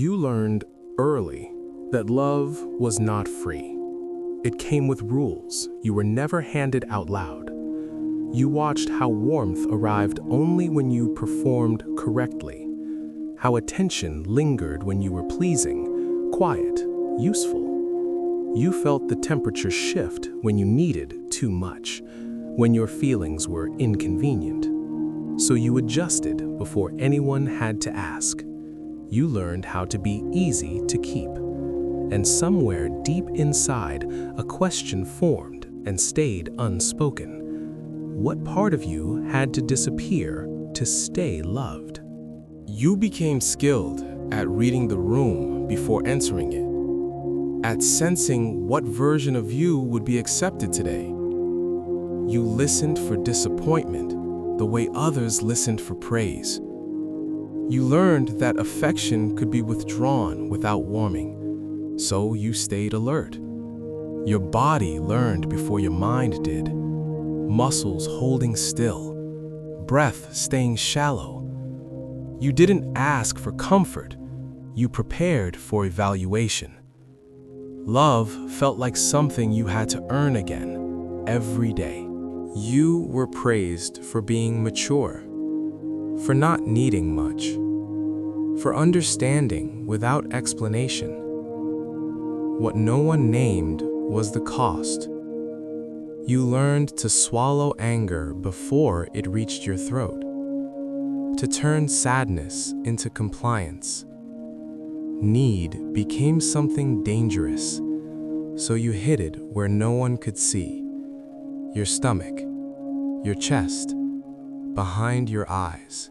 You learned early that love was not free. It came with rules you were never handed out loud. You watched how warmth arrived only when you performed correctly, how attention lingered when you were pleasing, quiet, useful. You felt the temperature shift when you needed too much, when your feelings were inconvenient. So you adjusted before anyone had to ask. You learned how to be easy to keep. And somewhere deep inside, a question formed and stayed unspoken. What part of you had to disappear to stay loved? You became skilled at reading the room before entering it, at sensing what version of you would be accepted today. You listened for disappointment the way others listened for praise. You learned that affection could be withdrawn without warming, so you stayed alert. Your body learned before your mind did, muscles holding still, breath staying shallow. You didn't ask for comfort, you prepared for evaluation. Love felt like something you had to earn again, every day. You were praised for being mature, for not needing much, for understanding without explanation. What no one named was the cost. You learned to swallow anger before it reached your throat, to turn sadness into compliance. Need became something dangerous, so you hid it where no one could see. Your stomach, your chest, behind your eyes.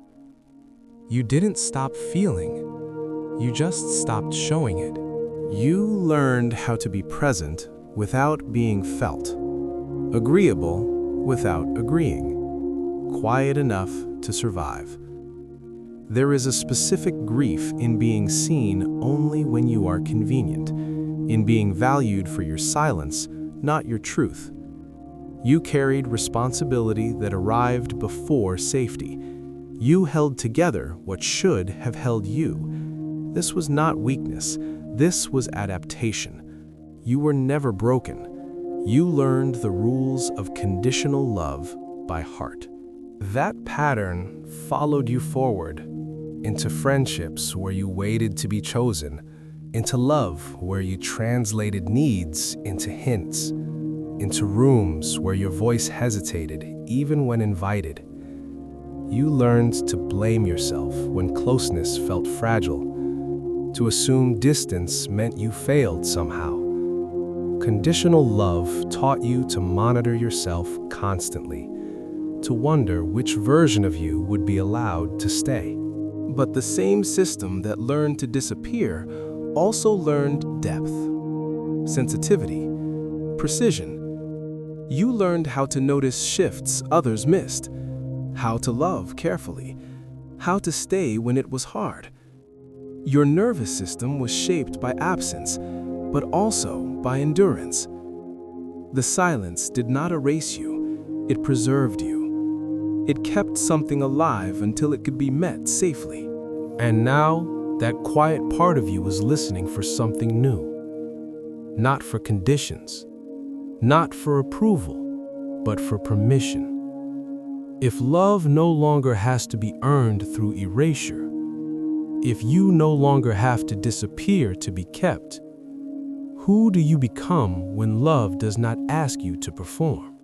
You didn't stop feeling, you just stopped showing it. You learned how to be present without being felt, agreeable without agreeing, quiet enough to survive. There is a specific grief in being seen only when you are convenient, in being valued for your silence, not your truth. You carried responsibility that arrived before safety. You held together what should have held you. This was not weakness, this was adaptation. You were never broken. You learned the rules of conditional love by heart. That pattern followed you forward, into friendships where you waited to be chosen, into love where you translated needs into hints, into rooms where your voice hesitated even when invited. You learned to blame yourself when closeness felt fragile, to assume distance meant you failed somehow. Conditional love taught you to monitor yourself constantly, to wonder which version of you would be allowed to stay. But the same system that learned to disappear also learned depth, sensitivity, precision. You learned how to notice shifts others missed, how to love carefully, how to stay when it was hard. Your nervous system was shaped by absence, but also by endurance. The silence did not erase you, it preserved you. It kept something alive until it could be met safely. And now, that quiet part of you is listening for something new. Not for conditions, not for approval, but for permission. If love no longer has to be earned through erasure, if you no longer have to disappear to be kept, who do you become when love does not ask you to perform?